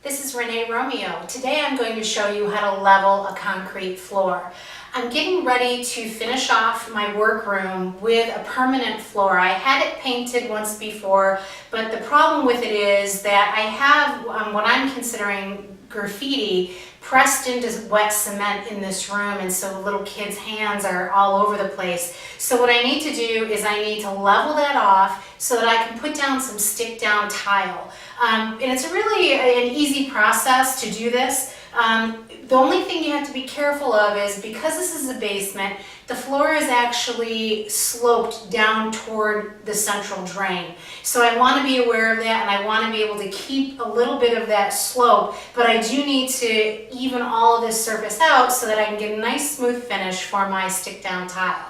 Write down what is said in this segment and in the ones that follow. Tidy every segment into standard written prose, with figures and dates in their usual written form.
This is Renee Romeo. Today I'm going to show you how to level a concrete floor. I'm getting ready to finish off my workroom with a permanent floor. I had it painted once before, but the problem with it is that I have what I'm considering graffiti pressed into wet cement in this room, and so little kids' hands are all over the place. So what I need to do is I need to level that off so that I can put down some stick down tile. And it's really an easy process to do this. The only thing you have to be careful of is, because this is a basement, the floor is actually sloped down toward the central drain. So I want to be aware of that, and I want to be able to keep a little bit of that slope, but I do need to even all of this surface out so that I can get a nice smooth finish for my stick down tile.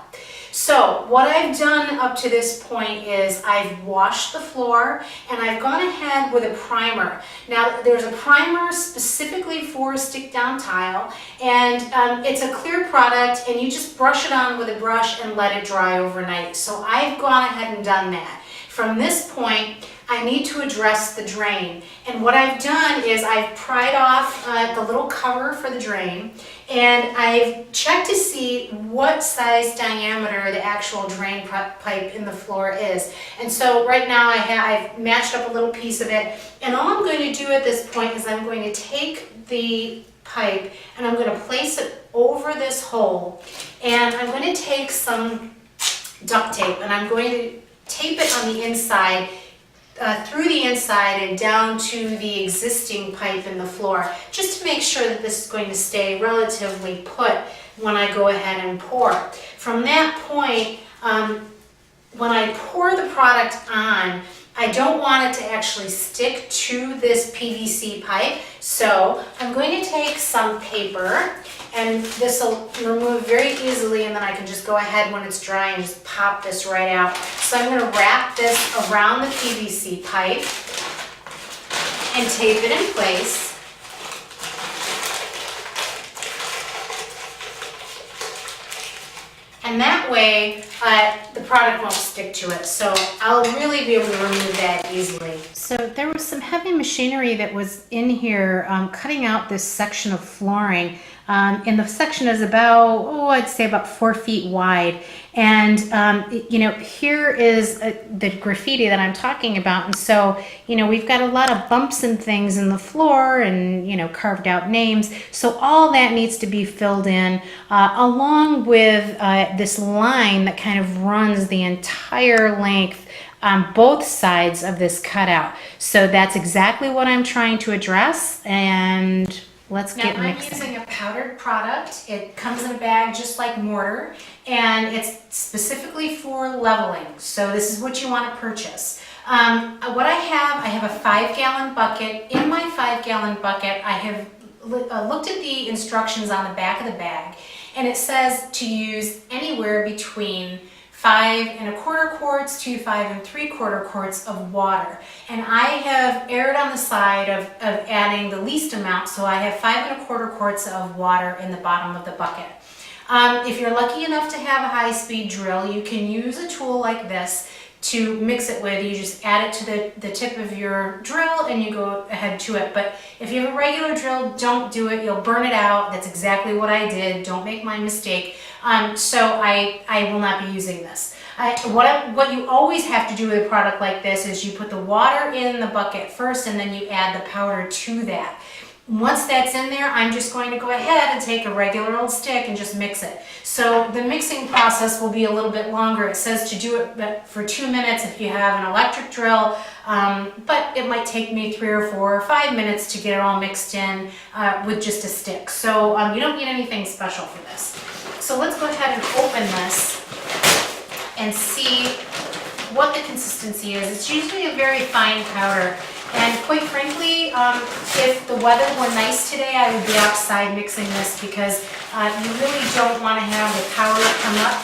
So what I've done up to this point is I've washed the floor and I've gone ahead with a primer. Now there's a primer specifically for stick down tile, and it's a clear product, and you just brush it on with a brush and let it dry overnight. So I've gone ahead and done that. From this point, I need to address the drain, and what I've done is I've pried off the little cover for the drain, and I've checked to see what size diameter the actual drain pipe in the floor is. And so right now I've matched up a little piece of it, and all I'm going to do at this point is I'm going to take the pipe and I'm going to place it over this hole, and I'm going to take some duct tape and I'm going to tape it on the inside, through the inside and down to the existing pipe in the floor, just to make sure that this is going to stay relatively put when I go ahead and pour. From that point, when I pour the product on, I don't want it to actually stick to this PVC pipe, so I'm going to take some paper, and this will remove very easily, and then I can just go ahead when it's dry and just pop this right out. So I'm going to wrap this around the PVC pipe and tape it in place. And that way, the product won't stick to it. So I'll really be able to remove that easily. So there was some heavy machinery that was in here cutting out this section of flooring. And the section is about, I'd say about 4 feet wide. And, here is the graffiti that I'm talking about. And so, we've got a lot of bumps and things in the floor and, carved out names. So all that needs to be filled in along with this line that kind of runs the entire length on both sides of this cutout. So that's exactly what I'm trying to address, and let's get mixing. I'm using a powdered product. It comes in a bag just like mortar, and it's specifically for leveling. So this is what you want to purchase. What I have a 5-gallon bucket. In my 5-gallon bucket, I have looked at the instructions on the back of the bag, and it says to use anywhere between 5 1/4 quarts to 5 3/4 quarts of water. And I have erred on the side of adding the least amount, so I have 5 1/4 quarts of water in the bottom of the bucket. If you're lucky enough to have a high-speed drill, you can use a tool like this to mix it with. You just add it to the tip of your drill and you go ahead to it. But if you have a regular drill, don't do it. You'll burn it out. That's exactly what I did. Don't make my mistake. So I will not be using this. What you always have to do with a product like this is you put the water in the bucket first, and then you add the powder to that. Once that's in there, I'm just going to go ahead and take a regular old stick and just mix it. So the mixing process will be a little bit longer. It says to do it for 2 minutes if you have an electric drill, but it might take me 3 or 4 or 5 minutes to get it all mixed in with just a stick. So you don't need anything special for this. So let's go ahead and open this and see what the consistency is. It's usually a very fine powder. And quite frankly, if the weather were nice today, I would be outside mixing this, because you really don't want to have the powder come up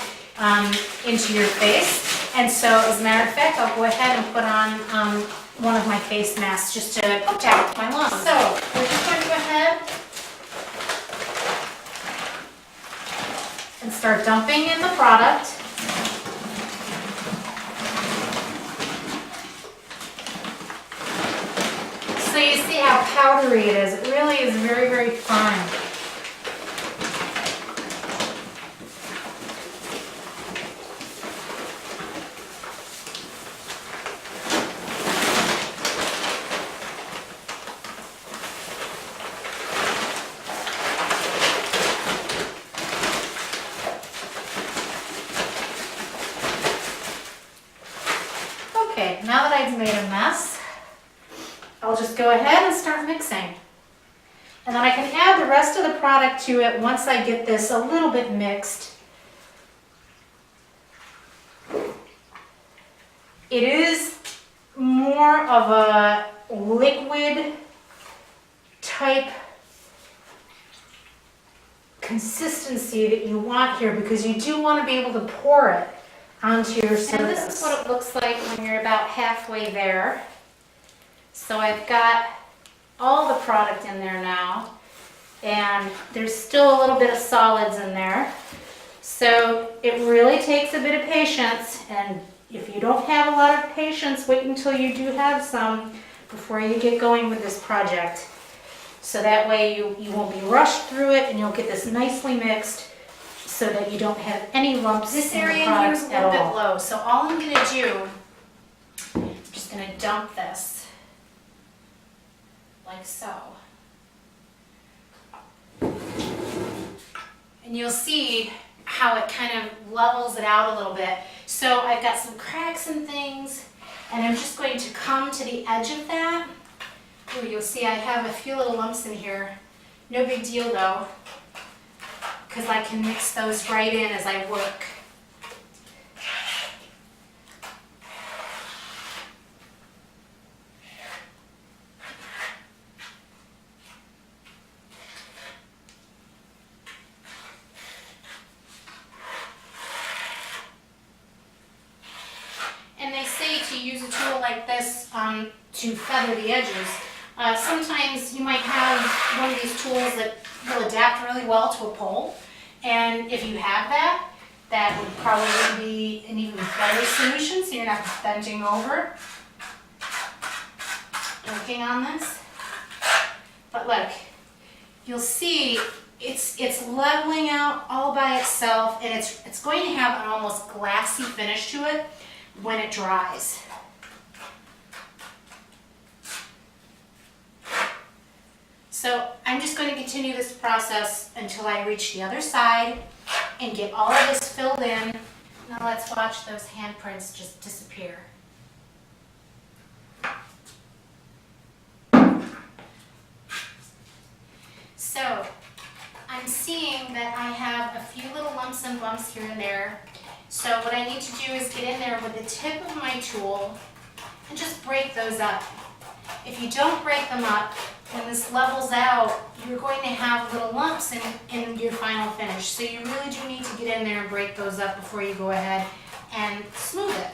into your face. And so, as a matter of fact, I'll go ahead and put on one of my face masks just to protect my lungs. So we're just going to go ahead and start dumping in the product. So you see how powdery it is. It really is very, very fine. Okay, now that I've made a mess, I'll just go ahead and start mixing. And then I can add the rest of the product to it once I get this a little bit mixed. It is more of a liquid type consistency that you want here, because you do want to be able to pour it onto your surface. And this is what it looks like when you're about halfway there. So I've got all the product in there now, and there's still a little bit of solids in there. So it really takes a bit of patience, and if you don't have a lot of patience, wait until you do have some before you get going with this project. So that way you won't be rushed through it, and you'll get this nicely mixed so that you don't have any lumps in the products at all. This area here is a little bit low, so all I'm going to do, I'm just going to dump this like so. And you'll see how it kind of levels it out a little bit. So I've got some cracks and things, and I'm just going to come to the edge of that. Ooh, you'll see I have a few little lumps in here. No big deal though, because I can mix those right in as I work. And they say to use a tool like this to feather the edges. Sometimes you might have one of these tools that will adapt really well to a pole. And if you have that, that would probably be an even better solution, so you're not bending over working on this. But look, you'll see it's leveling out all by itself, and it's going to have an almost glassy finish to it when it dries. So I'm just going to continue this process until I reach the other side and get all of this filled in. Now let's watch those handprints just disappear. So I'm seeing that I have a few little lumps and bumps here and there. So what I need to do is get in there with the tip of my tool and just break those up. If you don't break them up, when this levels out, you're going to have little lumps in your final finish. So you really do need to get in there and break those up before you go ahead and smooth it.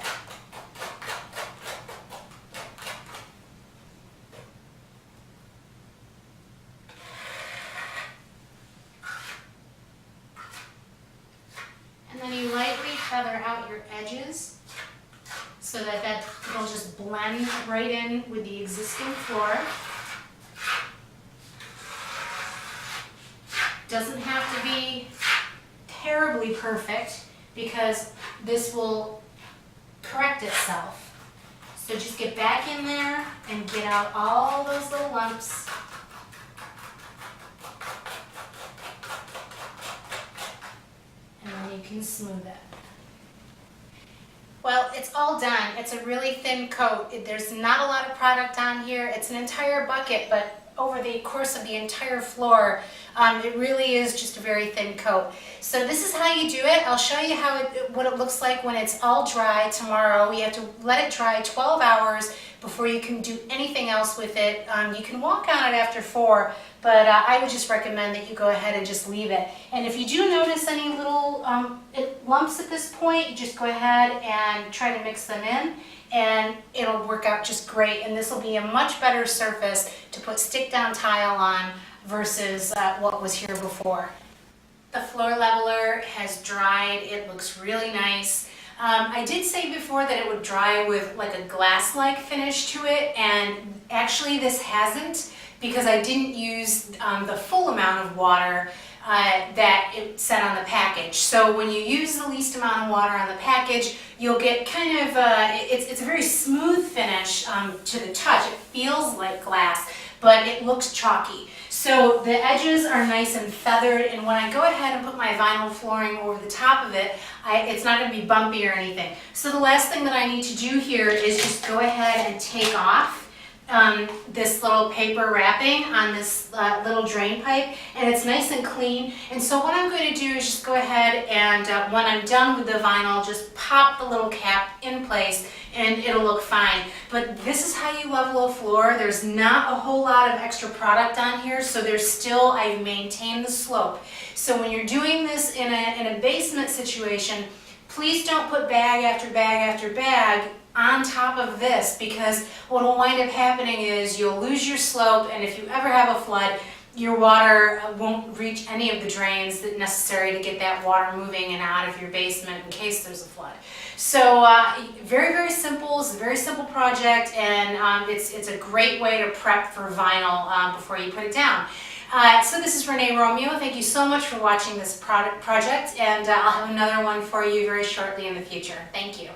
And then you lightly feather out your edges so that it'll just blend right in with the existing floor. Doesn't have to be terribly perfect because this will correct itself. So just get back in there and get out all those little lumps. And then you can smooth it. Well, it's all done. It's a really thin coat. There's not a lot of product on here. It's an entire bucket, but over the course of the entire floor, it really is just a very thin coat. So this is how you do it. I'll show you what it looks like when it's all dry tomorrow. You have to let it dry 12 hours before you can do anything else with it. You can walk on it after 4, but I would just recommend that you go ahead and just leave it. And if you do notice any little lumps at this point, just go ahead and try to mix them in, and it'll work out just great. And this will be a much better surface to put stick down tile on versus what was here before. The floor leveler has dried. It looks really nice. I did say before that it would dry with like a glass-like finish to it, and actually this hasn't, because I didn't use the full amount of water that it said on the package. So when you use the least amount of water on the package, you'll get kind of, it's a very smooth finish to the touch. It feels like glass, but it looks chalky. So the edges are nice and feathered, and when I go ahead and put my vinyl flooring over the top of it, it's not going to be bumpy or anything. So the last thing that I need to do here is just go ahead and take off this little paper wrapping on this little drain pipe, and it's nice and clean. And so what I'm going to do is just go ahead and when I'm done with the vinyl, just pop the little cap in place and it'll look fine. But this is how you level a floor. There's not a whole lot of extra product on here, so there's still, I've maintained the slope. So when you're doing this in a basement situation, please don't put bag after bag after bag on top of this, because what will wind up happening is you'll lose your slope, and if you ever have a flood, your water won't reach any of the drains that necessary to get that water moving and out of your basement in case there's a flood. So very, very simple. It's a very simple project, and it's a great way to prep for vinyl before you put it down. So this is Renee Romeo. Thank you so much for watching this project, and I'll have another one for you very shortly in the future. Thank you.